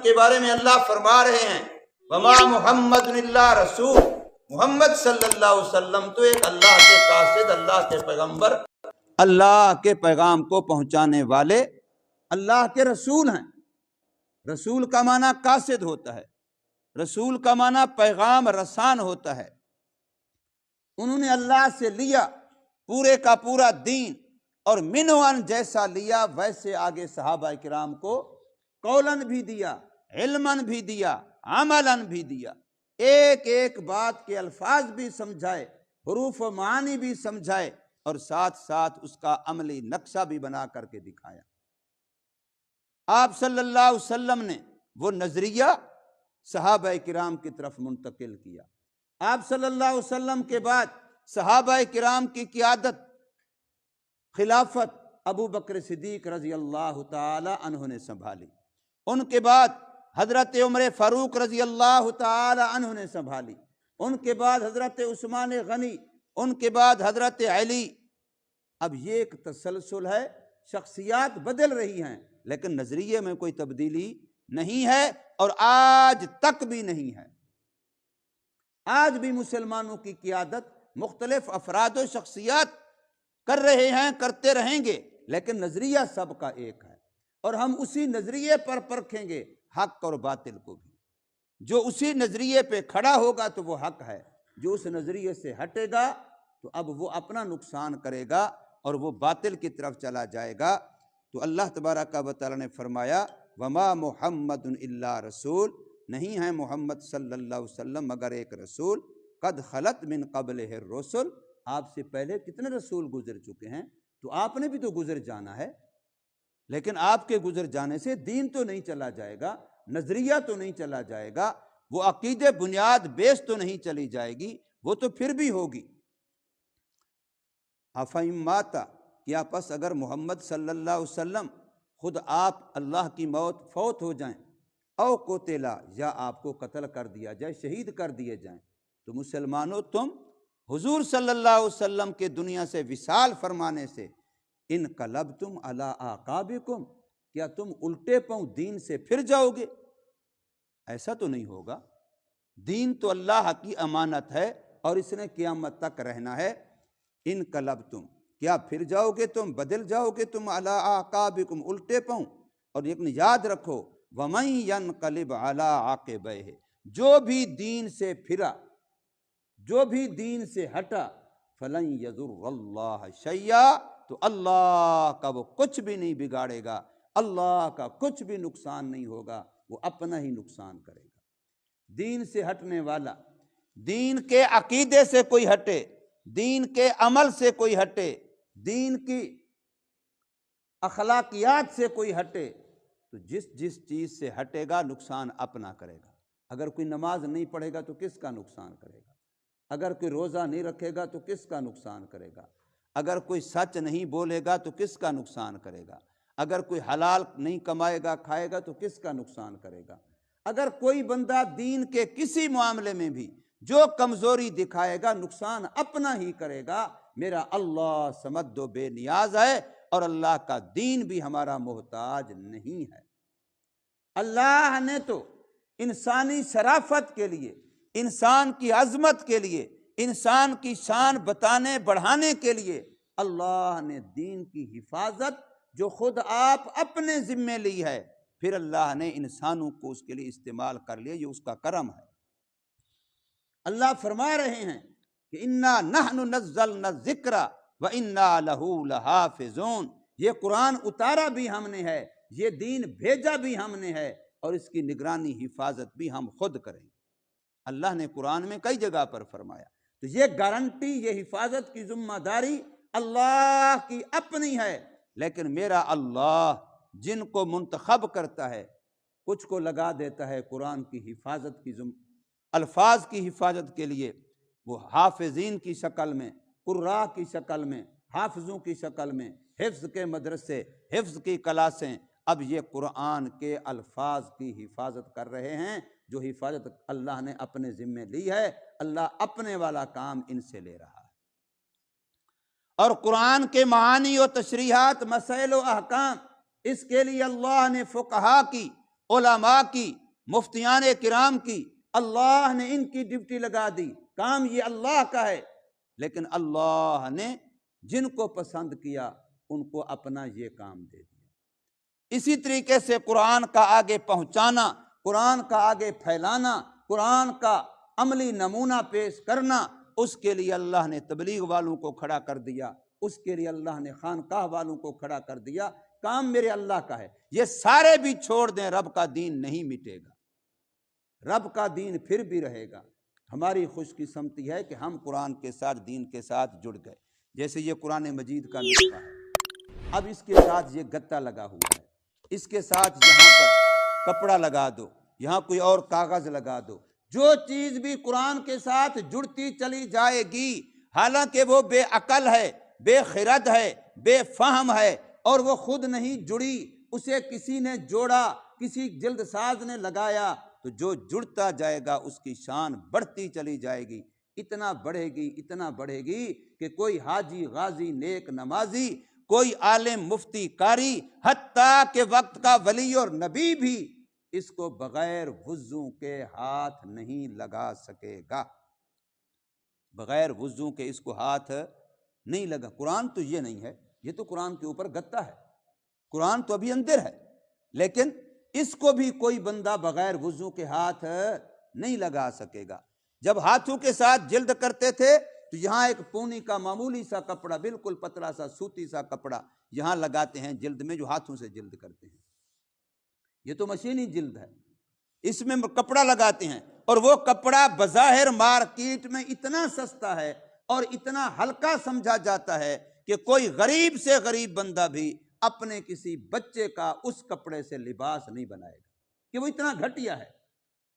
کے بارے میں اللہ فرما رہے ہیں وما محمد الا رسول، محمد صلی اللہ علیہ وسلم تو ایک اللہ کے قاصد، اللہ کے پیغمبر، اللہ کے پیغام کو پہنچانے والے اللہ کے رسول ہیں۔ رسول کا معنی قاصد ہوتا ہے، رسول کا معنی پیغام رسان ہوتا ہے۔ انہوں نے اللہ سے لیا پورے کا پورا دین، اور منوان جیسا لیا ویسے آگے صحابہ کرام کو قولاً بھی دیا، علماً بھی دیا، عملاً بھی دیا۔ ایک ایک بات کے الفاظ بھی سمجھائے، حروف و معانی بھی سمجھائے، اور ساتھ ساتھ اس کا عملی نقشہ بھی بنا کر کے دکھایا۔ آپ صلی اللہ علیہ وسلم نے وہ نظریہ صحابہ کرام کی طرف منتقل کیا۔ آپ صلی اللہ علیہ وسلم کے بعد صحابہ کرام کی قیادت، خلافت ابو بکر صدیق رضی اللہ تعالی عنہ نے سنبھالی۔ ان کے بعد حضرت عمر فاروق رضی اللہ تعالی عنہ نے سنبھالی۔ ان کے بعد حضرت عثمان غنی، ان کے بعد حضرت علی۔ اب یہ ایک تسلسل ہے، شخصیات بدل رہی ہیں لیکن نظریے میں کوئی تبدیلی نہیں ہے، اور آج تک بھی نہیں ہے۔ آج بھی مسلمانوں کی قیادت مختلف افراد و شخصیات کر رہے ہیں، کرتے رہیں گے، لیکن نظریہ سب کا ایک ہے، اور ہم اسی نظریے پر پرکھیں گے حق اور باطل کو بھی۔ جو اسی نظریے پہ کھڑا ہوگا تو وہ حق ہے، جو اس نظریے سے ہٹے گا تو اب وہ اپنا نقصان کرے گا اور وہ باطل کی طرف چلا جائے گا۔ تو اللہ تبارک و تعالی نے فرمایا وما محمد الا رسول، نہیں ہے محمد صلی اللہ علیہ وسلم مگر ایک رسول، قد خلت من قبلہ الرسل، آپ سے پہلے کتنے رسول گزر چکے ہیں، تو آپ نے بھی تو گزر جانا ہے، لیکن آپ کے گزر جانے سے دین تو نہیں چلا جائے گا، نظریہ تو نہیں چلا جائے گا، وہ عقیدے بنیاد بیس تو نہیں چلی جائے گی، وہ تو پھر بھی ہوگی۔ افئن مات، کیا پس اگر محمد صلی اللہ علیہ وسلم خود آپ اللہ کی موت فوت ہو جائیں، او قتلا، یا آپ کو قتل کر دیا جائے، شہید کر دیے جائیں، تو مسلمانوں تم حضور صلی اللہ علیہ وسلم کے دنیا سے وصال فرمانے سے انقلبتم علی اعقابکم، کیا تم الٹے پاؤں دین سے پھر جاؤ گے؟ ایسا تو نہیں ہوگا۔ دین تو اللہ کی امانت ہے اور اس نے قیامت تک رہنا ہے۔ انقلبتم، کیا پھر جاؤ گے تم، بدل جاؤ گے تم علی اعقابکم، الٹے پاؤں؟ اور لیکن یاد رکھو ومن ینقلب علی عاقبیہ، جو بھی دین سے پھرا، جو بھی دین سے ہٹا، فلن یضر اللہ شیئا، تو اللہ کا وہ کچھ بھی نہیں بگاڑے گا، اللہ کا کچھ بھی نقصان نہیں ہوگا، وہ اپنا ہی نقصان کرے گا۔ دین سے ہٹنے والا، دین کے عقیدے سے کوئی ہٹے، دین کے عمل سے کوئی ہٹے، دین کی اخلاقیات سے کوئی ہٹے، تو جس جس چیز سے ہٹے گا نقصان اپنا کرے گا۔ اگر کوئی نماز نہیں پڑھے گا تو کس کا نقصان کرے گا؟ اگر کوئی روزہ نہیں رکھے گا تو کس کا نقصان کرے گا؟ اگر کوئی سچ نہیں بولے گا تو کس کا نقصان کرے گا؟ اگر کوئی حلال نہیں کمائے گا کھائے گا تو کس کا نقصان کرے گا؟ اگر کوئی بندہ دین کے کسی معاملے میں بھی جو کمزوری دکھائے گا نقصان اپنا ہی کرے گا۔ میرا اللہ صمد و بے نیاز ہے، اور اللہ کا دین بھی ہمارا محتاج نہیں ہے۔ اللہ نے تو انسانی شرافت کے لیے، انسان کی عظمت کے لیے، انسان کی شان بتانے بڑھانے کے لیے اللہ نے دین کی حفاظت جو خود آپ اپنے ذمے لی ہے، پھر اللہ نے انسانوں کو اس کے لیے استعمال کر لیا، یہ اس کا کرم ہے۔ اللہ فرما رہے ہیں کہ انا نحن نزلنا الذکر وانا لہ لحافظون، یہ قرآن اتارا بھی ہم نے ہے، یہ دین بھیجا بھی ہم نے ہے، اور اس کی نگرانی حفاظت بھی ہم خود کریں گے۔ اللہ نے قرآن میں کئی جگہ پر فرمایا، تو یہ گارنٹی، یہ حفاظت کی ذمہ داری اللہ کی اپنی ہے، لیکن میرا اللہ جن کو منتخب کرتا ہے کچھ کو لگا دیتا ہے قرآن کی حفاظت کی الفاظ کی حفاظت کے لیے، وہ حافظین کی شکل میں، قراء کی شکل میں، حافظوں کی شکل میں، حفظ کے مدرسے، حفظ کی کلاسیں، اب یہ قرآن کے الفاظ کی حفاظت کر رہے ہیں، جو حفاظت اللہ نے اپنے ذمے لی ہے۔ اللہ اپنے والا کام ان سے لے رہا ہے، اور قرآن کے معانی و تشریحات، مسائل و احکام اس کے لیے اللہ نے فقہا کی، علماء کی، مفتیان کرام کی، اللہ نے ان کی ڈیوٹی لگا دی، کام یہ اللہ کا ہے، لیکن اللہ نے جن کو پسند کیا ان کو اپنا یہ کام دے دیا۔ اسی طریقے سے قرآن کا آگے پہنچانا، قرآن کا آگے پھیلانا، قرآن کا عملی نمونہ پیش کرنا، اس کے لیے اللہ نے تبلیغ والوں کو کھڑا کر دیا، اس کے لیے اللہ نے خانقاہ والوں کو کھڑا کر دیا۔ کام میرے اللہ کا ہے، یہ سارے بھی چھوڑ دیں، رب کا دین نہیں مٹے گا، رب کا دین پھر بھی رہے گا۔ ہماری خوش قسمتی ہے کہ ہم قرآن کے ساتھ، دین کے ساتھ جڑ گئے۔ جیسے یہ قرآن مجید کا نسخہ ہے، اب اس کے ساتھ یہ گتا لگا ہوا ہے، اس کے ساتھ یہاں پر کپڑا لگا دو، یہاں کوئی اور کاغذ لگا دو، جو چیز بھی قرآن کے ساتھ جڑتی چلی جائے گی، حالانکہ وہ بے عقل ہے، بے خرد ہے، بے فہم ہے، اور وہ خود نہیں جڑی، اسے کسی نے جوڑا، کسی جلد ساز نے لگایا، تو جو جڑتا جائے گا اس کی شان بڑھتی چلی جائے گی، اتنا بڑھے گی، اتنا بڑھے گی کہ کوئی حاجی، غازی، نیک نمازی، کوئی عالم، مفتی، قاری، حتیٰ کہ وقت کا ولی اور نبی بھی اس کو بغیر وضو کے ہاتھ نہیں لگا سکے گا، بغیر وضو کے اس کو ہاتھ نہیں لگا۔ قرآن تو یہ نہیں ہے، یہ تو قرآن کے اوپر گتا ہے، قرآن تو ابھی اندر ہے، لیکن اس کو بھی کوئی بندہ بغیر وضو کے ہاتھ نہیں لگا سکے گا۔ جب ہاتھوں کے ساتھ جلد کرتے تھے تو یہاں ایک پونی کا معمولی سا کپڑا، بالکل پتلا سا سوتی سا کپڑا یہاں لگاتے ہیں جلد میں، جو ہاتھوں سے جلد کرتے ہیں۔ یہ تو مشینی جلد ہے، اس میں کپڑا لگاتے ہیں، اور وہ کپڑا بظاہر مارکیٹ میں اتنا سستا ہے اور اتنا ہلکا سمجھا جاتا ہے کہ کوئی غریب سے غریب بندہ بھی اپنے کسی بچے کا اس کپڑے سے لباس نہیں بنائے گا، کہ وہ اتنا گھٹیا ہے۔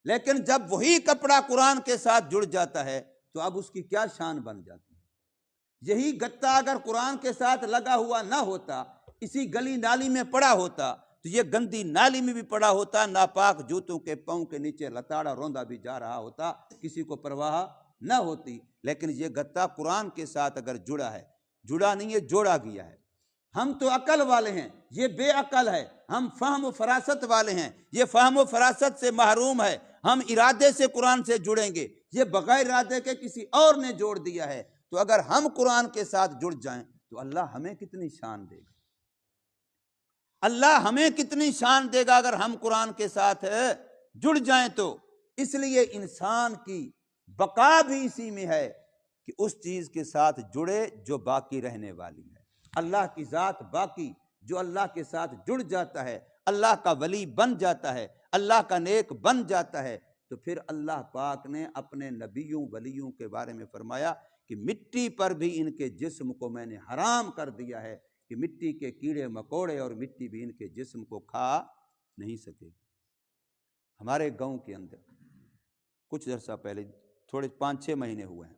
لیکن جب وہی کپڑا قرآن کے ساتھ جڑ جاتا ہے تو اب اس کی کیا شان بن جاتی ہے۔ یہی گتا اگر قرآن کے ساتھ لگا ہوا نہ ہوتا، اسی گلی نالی میں پڑا ہوتا، تو یہ گندی نالی میں بھی پڑا ہوتا، ناپاک جوتوں کے پاؤں کے نیچے لتاڑا روندا بھی جا رہا ہوتا، کسی کو پرواہ نہ ہوتی۔ لیکن یہ گتا قرآن کے ساتھ اگر جڑا ہے، جڑا نہیں ہے، جوڑا گیا ہے۔ ہم تو عقل والے ہیں، یہ بے عقل ہے، ہم فہم و فراست والے ہیں، یہ فہم و فراست سے محروم ہے، ہم ارادے سے قرآن سے جڑیں گے، یہ بغیر ارادے کے کسی اور نے جوڑ دیا ہے۔ تو اگر ہم قرآن کے ساتھ جڑ جائیں تو اللہ ہمیں کتنی شان دے گا، اللہ ہمیں کتنی شان دے گا اگر ہم قرآن کے ساتھ جڑ جائیں تو۔ اس لیے انسان کی بقا بھی اسی میں ہے کہ اس چیز کے ساتھ جڑے جو باقی رہنے والی ہے۔ اللہ کی ذات باقی، جو اللہ کے ساتھ جڑ جاتا ہے، اللہ کا ولی بن جاتا ہے، اللہ کا نیک بن جاتا ہے، تو پھر اللہ پاک نے اپنے نبیوں ولیوں کے بارے میں فرمایا کہ مٹی پر بھی ان کے جسم کو میں نے حرام کر دیا ہے، کہ مٹی کے کیڑے مکوڑے اور مٹی بھی ان کے جسم کو کھا نہیں سکے۔ ہمارے گاؤں کے اندر کچھ عرصہ پہلے، تھوڑے 5-6 مہینے ہوئے ہیں،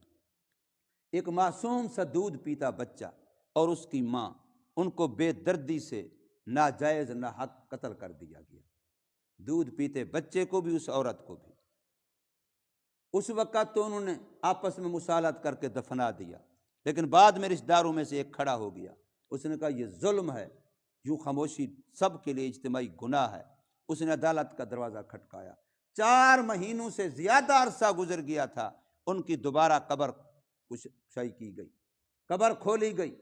ایک معصوم سا دودھ پیتا بچہ اور اس کی ماں، ان کو بے دردی سے ناجائز ناحق قتل کر دیا گیا، دودھ پیتے بچے کو بھی، اس عورت کو بھی۔ اس وقت تو انہوں نے آپس میں مصالحت کر کے دفنا دیا، لیکن بعد میں رشتہ داروں میں سے ایک کھڑا ہو گیا، اس نے کہا یہ ظلم ہے، یوں خاموشی سب کے لیے اجتماعی گناہ ہے۔ اس نے عدالت کا دروازہ کھٹکایا، 4 مہینوں سے زیادہ عرصہ گزر گیا تھا، ان کی دوبارہ قبر کشائی کی گئی، قبر کھولی گئی،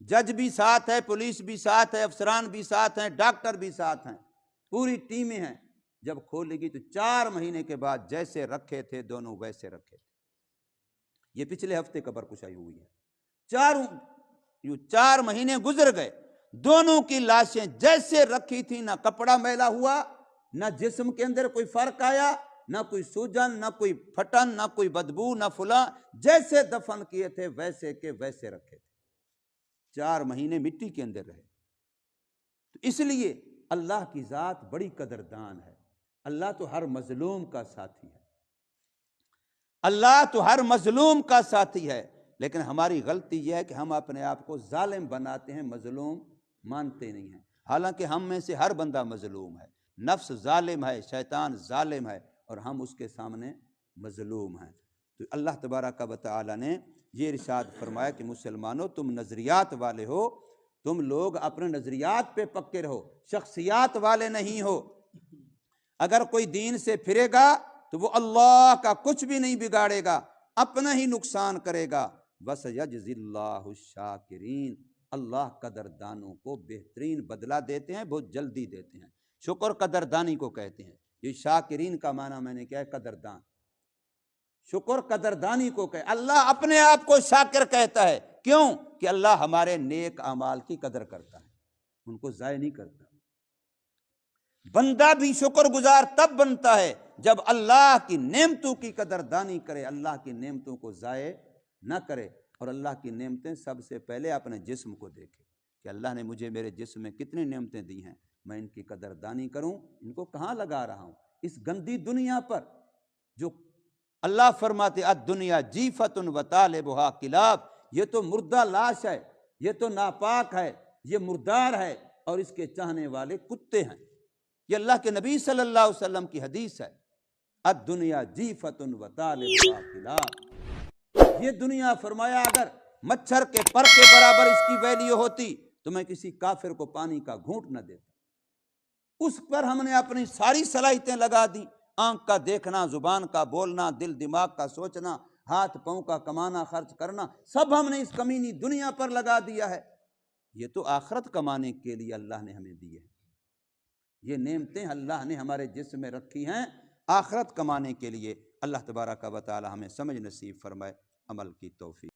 جج بھی ساتھ ہے، پولیس بھی ساتھ ہے، افسران بھی ساتھ ہیں، ڈاکٹر بھی ساتھ ہیں، پوری ٹیمیں ہیں۔ جب کھولی گئی تو 4 مہینے کے بعد جیسے رکھے تھے دونوں ویسے رکھے تھے۔ یہ پچھلے ہفتے قبر کشائی ہوئی ہے، 4 مہینے گزر گئے، دونوں کی لاشیں جیسے رکھی تھیں، نہ کپڑا میلا ہوا، نہ جسم کے اندر کوئی فرق آیا، نہ کوئی سوجن، نہ کوئی پھٹن، نہ کوئی بدبو، نہ فلاں، جیسے دفن کیے تھے ویسے کے ویسے رکھے تھے۔ 4 مہینے مٹی کے اندر رہے۔ تو اس لیے اللہ کی ذات بڑی قدردان ہے، اللہ تو ہر مظلوم کا ساتھی ہے، اللہ تو ہر مظلوم کا ساتھی ہے، لیکن ہماری غلطی یہ ہے کہ ہم اپنے آپ کو ظالم بناتے ہیں، مظلوم مانتے نہیں ہیں، حالانکہ ہم میں سے ہر بندہ مظلوم ہے، نفس ظالم ہے، شیطان ظالم ہے، اور ہم اس کے سامنے مظلوم ہیں۔ تو اللہ تبارک و تعالی نے یہ ارشاد فرمایا کہ مسلمانوں تم نظریات والے ہو، تم لوگ اپنے نظریات پہ پکے رہو، شخصیات والے نہیں ہو۔ اگر کوئی دین سے پھرے گا تو وہ اللہ کا کچھ بھی نہیں بگاڑے گا، اپنا ہی نقصان کرے گا۔ وَسَيَجْزِي اللَّهُ الشَّاكِرِينَ، اللہ قدردانوں کو بہترین بدلہ دیتے ہیں، بہت جلدی دیتے ہیں۔ شکر قدردانی کو کہتے ہیں۔ یہ شاکرین کا معنی میں نے کیا ہے؟ قدردان۔ شکر قدردانی کو کہ اللہ اپنے آپ کو شاکر کہتا ہے، کیوں؟ کہ اللہ ہمارے نیک اعمال کی قدر کرتا ہے، ان کو ضائع نہیں کرتا۔ بندہ بھی شکر گزار تب بنتا ہے جب اللہ کی نعمتوں کی قدردانی کرے، اللہ کی نعمتوں کو ضائع نہ کرے، اور اللہ کی نعمتیں سب سے پہلے اپنے جسم کو دیکھے کہ اللہ نے مجھے میرے جسم میں کتنی نعمتیں دی ہیں، میں ان کی قدردانی کروں، ان کو کہاں لگا رہا ہوں اس گندی دنیا پر جو اللہ فرماتے الدنیا جیفت وطالبھا کلاب، یہ تو مردہ لاش ہے، یہ تو ناپاک ہے، یہ مردار ہے، اور اس کے چاہنے والے کتے ہیں۔ یہ اللہ کے نبی صلی اللہ علیہ وسلم کی حدیث ہے، الدنیا جیفت وطالبھا کلاب۔ یہ دنیا فرمایا اگر مچھر کے پر کے برابر اس کی ویلیو ہوتی تو میں کسی کافر کو پانی کا گھونٹ نہ دیتا۔ اس پر ہم نے اپنی ساری صلاحیتیں لگا دی، آنکھ کا دیکھنا، زبان کا بولنا، دل دماغ کا سوچنا، ہاتھ پاؤں کا کمانا خرچ کرنا، سب ہم نے اس کمینی دنیا پر لگا دیا ہے۔ یہ تو آخرت کمانے کے لیے اللہ نے ہمیں دی ہے، یہ نعمتیں اللہ نے ہمارے جسم میں رکھی ہیں آخرت کمانے کے لیے۔ اللہ تبارک و تعالی ہمیں سمجھ نصیب فرمائے، عمل کی توفیق۔